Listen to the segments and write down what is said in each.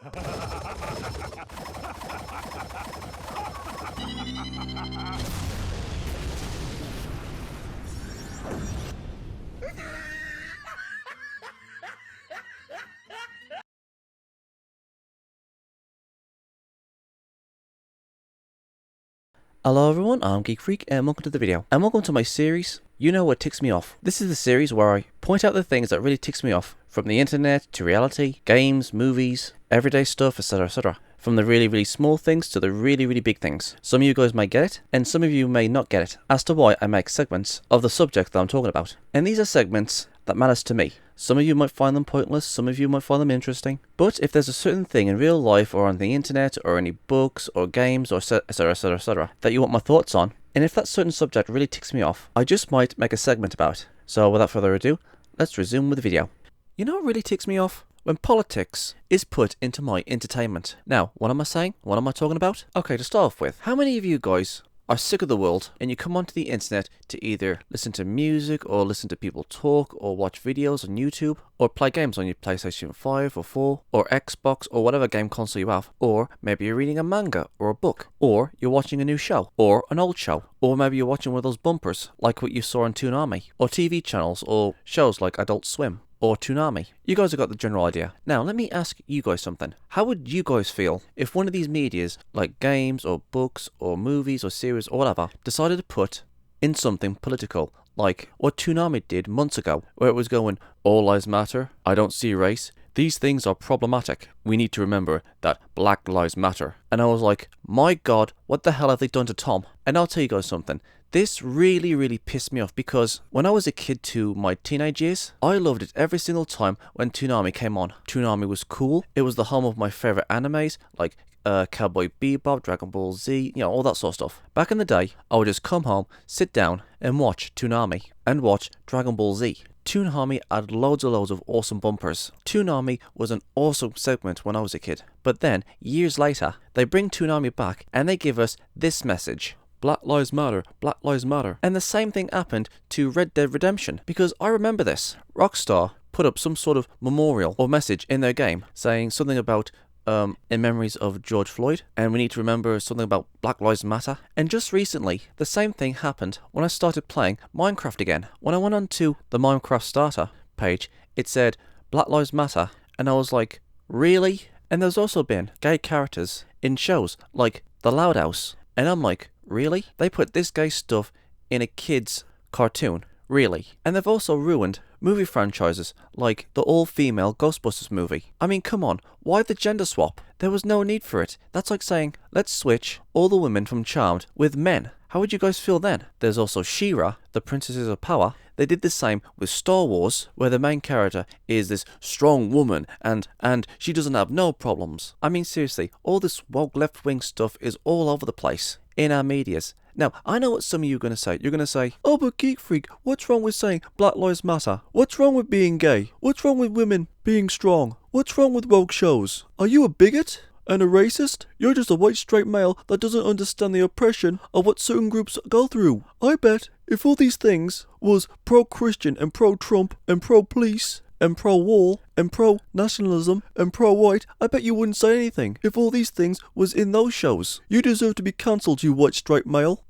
Hello everyone, I'm Geek Freak and welcome to the video. And welcome to my series, You Know What Ticks Me Off. This is the series where I point out the things that really ticks me off. From the internet to reality, games, movies, everyday stuff, etc, etc. From the really small things to the really big things. Some of you guys may get it, and some of you may not get it, as to why I make segments of the subject that I'm talking about. And these are segments that matters to me. Some of you might find them pointless, some of you might find them interesting. But if there's a certain thing in real life or on the internet or any books or games or etc that you want my thoughts on, and if that certain subject really ticks me off, I just might make a segment about it. So without further ado, let's resume with the video. You know what really ticks me off? When politics is put into my entertainment. Now, what am I saying? What am I talking about? Okay, to start off with, how many of you guys are sick of the world and you come onto the internet to either listen to music or listen to people talk or watch videos on YouTube or play games on your PlayStation 5 or 4 or Xbox or whatever game console you have, or maybe you're reading a manga or a book, or you're watching a new show or an old show, or maybe you're watching one of those bumpers like what you saw on Toonami, or TV channels or shows like Adult Swim or Toonami. You guys have got the general idea. Now, let me ask you guys something. How would you guys feel if one of these medias, like games or books or movies or series or whatever, decided to put in something political, like what Toonami did months ago, where it was going, all lives matter, I don't see race, these things are problematic, we need to remember that Black Lives Matter. And I was like, my god, what the hell have they done to Tom? And I'll tell you guys something. This really pissed me off because when I was a kid to my teenage years, I loved it every single time when Toonami came on. Toonami was cool. It was the home of my favorite animes like Cowboy Bebop, Dragon Ball Z, all that sort of stuff. Back in the day, I would just come home, sit down and watch Toonami and watch Dragon Ball Z. Toonami had loads of awesome bumpers. Toonami was an awesome segment when I was a kid. But then, years later, they bring Toonami back and they give us this message. Black Lives Matter, Black Lives Matter. And the same thing happened to Red Dead Redemption, because I remember this. Rockstar put up some sort of memorial or message in their game saying something about in memories of George Floyd, and we need to remember something about Black Lives Matter. And just recently, the same thing happened when I started playing Minecraft again. When I went onto the Minecraft starter page, it said Black Lives Matter, and I was like, really? And there's also been gay characters in shows like The Loud House, and I'm like, really? They put this gay stuff in a kid's cartoon? Really? And they've also ruined movie franchises like the all-female Ghostbusters movie. I mean, come on, why the gender swap? There was no need for it. That's like saying, let's switch all the women from Charmed with men. How would you guys feel then? There's also She-Ra, the Princesses of Power. They did the same with Star Wars, where the main character is this strong woman and she doesn't have no problems. I mean, seriously, all this woke left-wing stuff is all over the place in our medias. Now, I know what some of you are going to say. You're going to say, oh, but Geek Freak, what's wrong with saying Black Lives Matter? What's wrong with being gay? What's wrong with women being strong? What's wrong with woke shows? Are you a bigot and a racist? You're just a white straight male that doesn't understand the oppression of what certain groups go through. I bet if all these things was pro-Christian and pro-Trump and pro-police and pro-wall and pro-nationalism and pro-white, I bet you wouldn't say anything if all these things was in those shows. You deserve to be cancelled, you white straight male.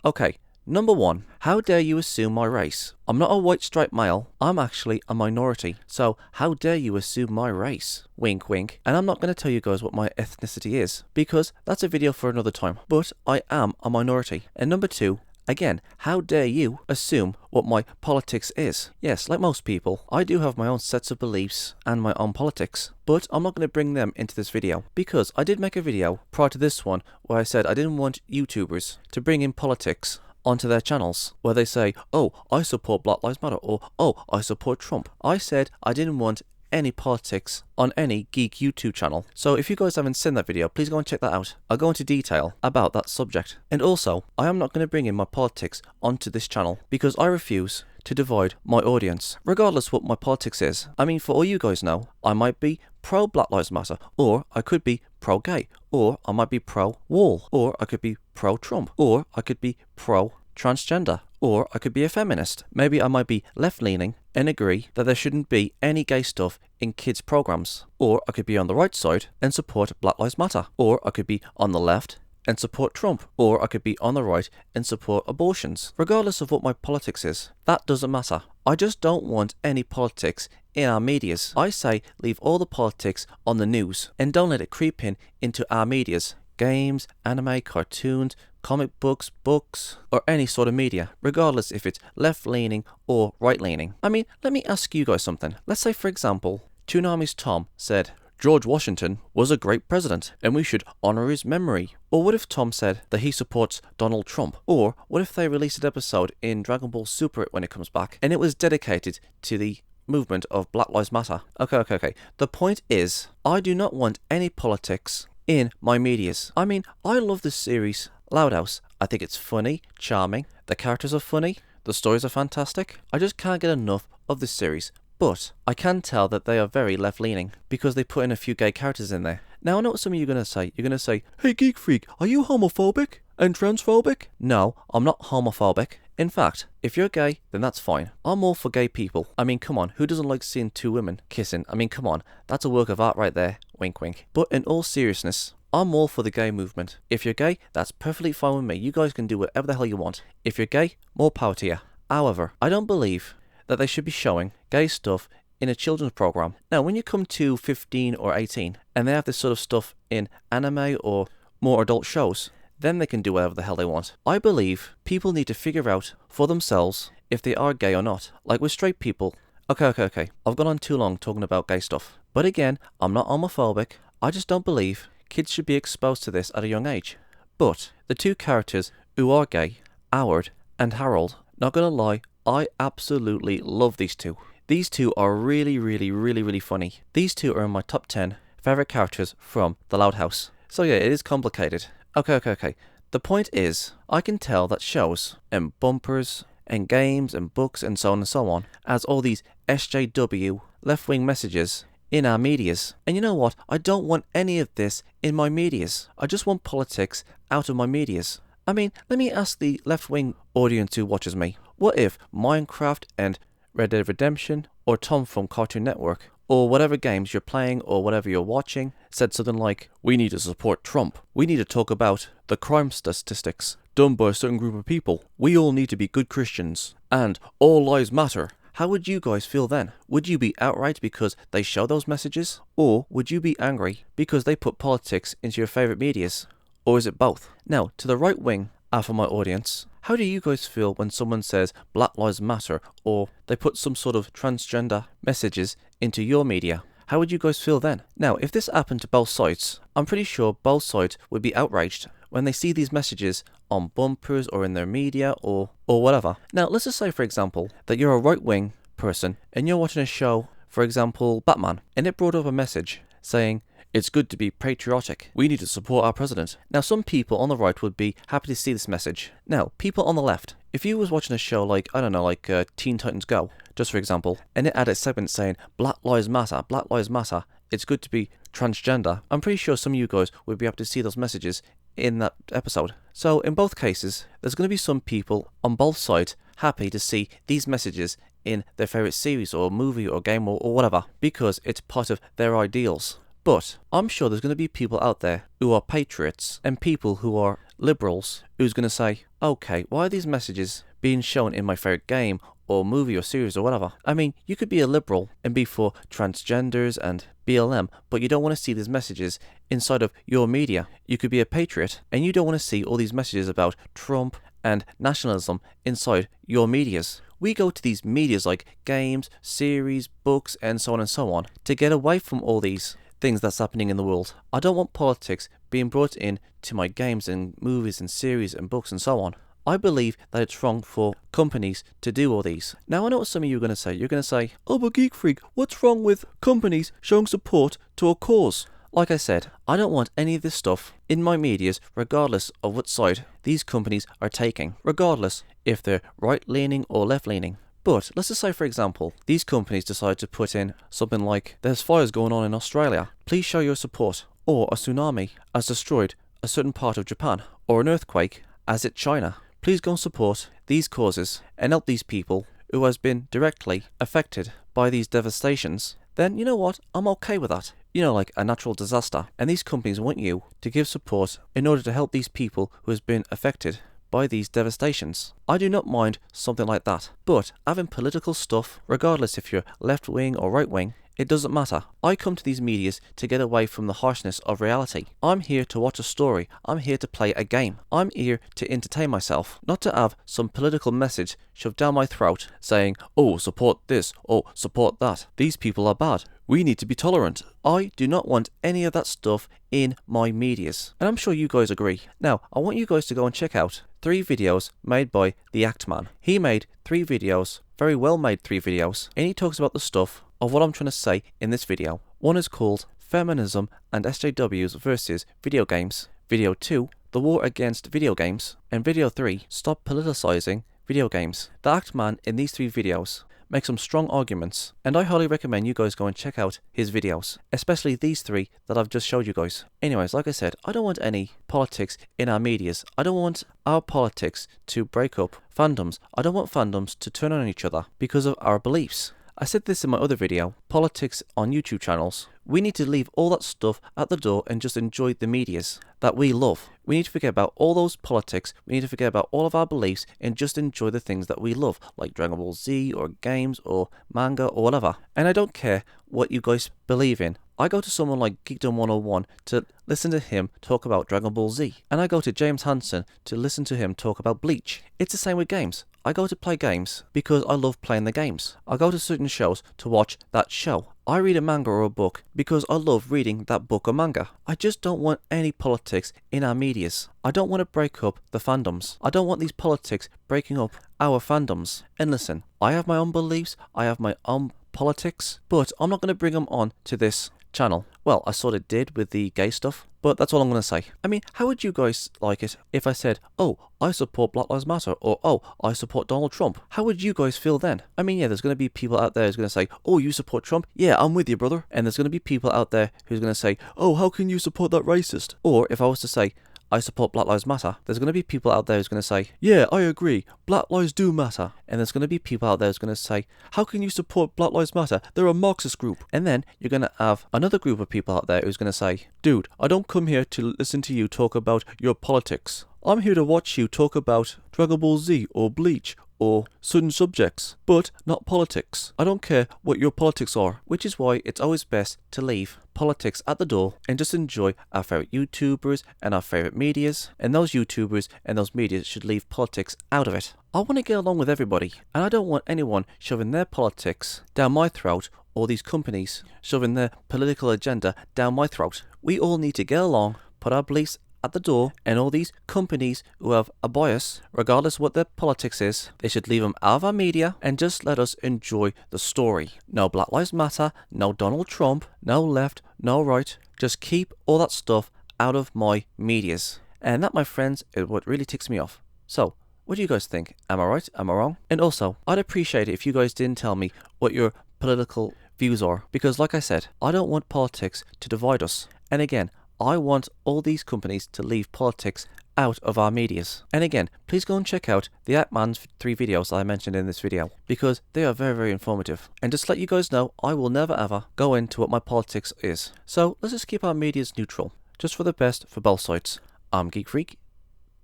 Okay, number one, how dare you assume my race? I'm not a white straight male, I'm actually a minority, so how dare you assume my race? Wink wink. And I'm not going to tell you guys what my ethnicity is, because that's a video for another time, but I am a minority. And number two, again, how dare you assume what my politics is? Yes, like most people, I do have my own sets of beliefs and my own politics, but I'm not going to bring them into this video, because I did make a video prior to this one where I said I didn't want YouTubers to bring in politics onto their channels, where they say, oh, I support Black Lives Matter, or oh, I support Trump. I said I didn't want any politics on any geek YouTube channel. So if you guys haven't seen that video, please go and check that out. I'll go into detail about that subject. And also, I am not going to bring in my politics onto this channel because I refuse to divide my audience, regardless what my politics is. I mean, for all you guys know, I might be pro Black Lives Matter, or I could be pro gay, or I might be pro wall, or I could be pro Trump, or I could be pro transgender, or I could be a feminist. Maybe I might be left-leaning and agree that there shouldn't be any gay stuff in kids' programs. Or I could be on the right side and support Black Lives Matter. Or I could be on the left and support Trump. Or I could be on the right and support abortions. Regardless of what my politics is, that doesn't matter. I just don't want any politics in our medias. I say leave all the politics on the news and don't let it creep into our medias. Games, anime, cartoons, comic books, or any sort of media, regardless if it's left-leaning or right-leaning. I mean, let me ask you guys something. Let's say, for example, Toonami's Tom said, George Washington was a great president and we should honor his memory. Or what if Tom said that he supports Donald Trump? Or what if they released an episode in Dragon Ball Super when it comes back and it was dedicated to the movement of Black Lives Matter? Okay. The point is, I do not want any politics in my medias. I mean, I love this series, Loud House. I think it's funny, charming, the characters are funny, the stories are fantastic. I just can't get enough of this series. But I can tell that they are very left-leaning because they put in a few gay characters in there. Now I know what some of you are going to say. You're going to say, hey Geek Freak, are you homophobic and transphobic? No, I'm not homophobic. In fact, if you're gay, then that's fine. I'm all for gay people. I mean, come on, who doesn't like seeing two women kissing? I mean, come on, that's a work of art right there. Wink wink. But in all seriousness, I'm all for the gay movement. If you're gay, that's perfectly fine with me. You guys can do whatever the hell you want. If you're gay, more power to you. However, I don't believe that they should be showing gay stuff in a children's program. Now, when you come to 15 or 18, and they have this sort of stuff in anime or more adult shows, then they can do whatever the hell they want. I believe people need to figure out for themselves if they are gay or not. Like with straight people. Okay. I've gone on too long talking about gay stuff. But again, I'm not homophobic. I just don't believe kids should be exposed to this at a young age. But the two characters who are gay, Howard and Harold, not gonna lie, I absolutely love these two. These two are really funny. These two are in my top 10 favourite characters from The Loud House. So yeah, it is complicated. Okay. The point is, I can tell that shows and bumpers and games and books and so on and so on as all these SJW left-wing messages in our medias. And you know what? I don't want any of this in my medias. I just want politics out of my medias. I mean, let me ask the left-wing audience who watches me. What if Minecraft and Red Dead Redemption or Tom from Cartoon Network or whatever games you're playing or whatever you're watching said something like, we need to support Trump. We need to talk about the crime statistics done by a certain group of people. We all need to be good Christians. And all lives matter. How would you guys feel then? Would you be outright because they show those messages? Or would you be angry because they put politics into your favourite medias? Or is it both? Now, to the right wing of my audience, how do you guys feel when someone says Black Lives Matter or they put some sort of transgender messages into your media? How would you guys feel then? Now, if this happened to both sides, I'm pretty sure both sides would be outraged when they see these messages on bumpers or in their media or whatever. Now, let's just say, for example, that you're a right-wing person and you're watching a show, for example, Batman, and it brought up a message saying, it's good to be patriotic. We need to support our president. Now, some people on the right would be happy to see this message. Now, people on the left, if you was watching a show like, I don't know, like Teen Titans Go, just for example, and it had a segment saying, Black Lives Matter, it's good to be transgender, I'm pretty sure some of you guys would be able to see those messages in that episode. So, in both cases, there's going to be some people on both sides happy to see these messages in their favourite series or movie or game or whatever, because it's part of their ideals. But I'm sure there's going to be people out there who are patriots and people who are liberals who's going to say, okay, why are these messages being shown in my favourite game or movie or series or whatever? I mean, you could be a liberal and be for transgenders and BLM, but you don't want to see these messages inside of your media. You could be a patriot and you don't want to see all these messages about Trump and nationalism inside your medias. We go to these medias like games, series, books, and so on to get away from all these things that's happening in the world. I don't want politics being brought in to my games and movies and series and books and so on. I believe that it's wrong for companies to do all these. Now, I know what some of you are going to say. You're going to say, oh, but Geek Freak, what's wrong with companies showing support to a cause? Like I said, I don't want any of this stuff in my medias regardless of what side these companies are taking, regardless if they're right-leaning or left-leaning. But let's just say, for example, these companies decide to put in something like, there's fires going on in Australia, please show your support, or a tsunami has destroyed a certain part of Japan, or an earthquake has hit China. Please go and support these causes and help these people who has been directly affected by these devastations, then you know what, I'm okay with that. You know, like a natural disaster. And these companies want you to give support in order to help these people who has been affected by these devastations. I do not mind something like that. But having political stuff, regardless if you're left wing or right wing, it doesn't matter. I come to these medias to get away from the harshness of reality. I'm here to watch a story. I'm here to play a game. I'm here to entertain myself, not to have some political message shoved down my throat saying, oh, support this, or support that. These people are bad. We need to be tolerant. I do not want any of that stuff in my medias. And I'm sure you guys agree. Now, I want you guys to go and check out 3 videos made by the Act Man. He made 3 videos, very well made 3 videos, and he talks about the stuff of what I'm trying to say in this video. One is called Feminism and SJWs versus Video Games. Video 2, The War Against Video Games. And Video 3, Stop Politicizing Video Games. The Act Man in these 3 videos makes some strong arguments, and I highly recommend you guys go and check out his videos, especially these 3 that I've just showed you guys. Anyways, like I said, I don't want any politics in our medias. I don't want our politics to break up fandoms. I don't want fandoms to turn on each other because of our beliefs. I said this in my other video, politics on YouTube channels. We need to leave all that stuff at the door and just enjoy the medias that we love. We need to forget about all those politics, we need to forget about all of our beliefs and just enjoy the things that we love, like Dragon Ball Z or games or manga or whatever. And I don't care what you guys believe in. I go to someone like Geekdom 101 to listen to him talk about Dragon Ball Z. And I go to James Hansen to listen to him talk about Bleach. It's the same with games. I go to play games because I love playing the games. I go to certain shows to watch that show. I read a manga or a book because I love reading that book or manga. I just don't want any politics in our medias. I don't want to break up the fandoms. I don't want these politics breaking up our fandoms. And listen, I have my own beliefs, I have my own politics, but I'm not going to bring them on to this channel. Well, I sort of did with the gay stuff, but that's all I'm going to say. I mean, how would you guys like it if I said, oh, I support Black Lives Matter, or oh, I support Donald Trump? How would you guys feel then? I mean, yeah, there's going to be people out there who's going to say, oh, you support Trump? Yeah, I'm with you, brother. And there's going to be people out there who's going to say, oh, how can you support that racist? Or if I was to say, I support Black Lives Matter, there's going to be people out there who's going to say, yeah, I agree, Black Lives do matter. And there's going to be people out there who's going to say, how can you support Black Lives Matter? They're a Marxist group. And then you're going to have another group of people out there who's going to say, dude, I don't come here to listen to you talk about your politics. I'm here to watch you talk about Dragon Ball Z or Bleach or certain subjects, but not politics. I don't care what your politics are, which is why it's always best to leave politics at the door and just enjoy our favourite YouTubers and our favourite medias, and those YouTubers and those medias should leave politics out of it. I want to get along with everybody, and I don't want anyone shoving their politics down my throat or these companies shoving their political agenda down my throat. We all need to get along, put our beliefs at the door, and all these companies who have a bias, regardless what their politics is, they should leave them out of our media and just let us enjoy the story. No Black Lives Matter, no Donald Trump, no left, no right. Just keep all that stuff out of my medias. And that, my friends, is what really ticks me off. So, what do you guys think? Am I right? Am I wrong? And also, I'd appreciate it if you guys didn't tell me what your political views are, because like I said, I don't want politics to divide us. And again, I want all these companies to leave politics out of our medias. And again, please go and check out the Act Man's 3 videos that I mentioned in this video, because they are very, very informative. And just to let you guys know, I will never ever go into what my politics is. So let's just keep our medias neutral, just for the best for both sides. I'm Geek Freak.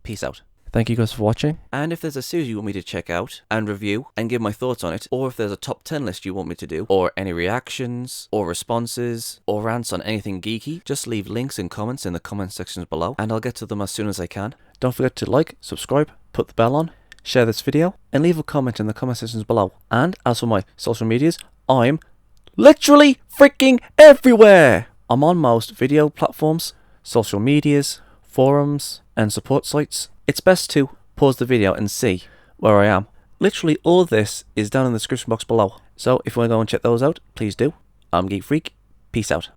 Peace out. Thank you guys for watching. And if there's a series you want me to check out and review and give my thoughts on it, or if there's a top 10 list you want me to do, or any reactions, or responses, or rants on anything geeky, just leave links and comments in the comment sections below, and I'll get to them as soon as I can. Don't forget to like, subscribe, put the bell on, share this video, and leave a comment in the comment sections below. And as for my social medias, I'm literally freaking everywhere! I'm on most video platforms, social medias, forums, and support sites. It's best to pause the video and see where I am. Literally all this is down in the description box below. So if you want to go and check those out, please do. I'm Geek Freak. Peace out.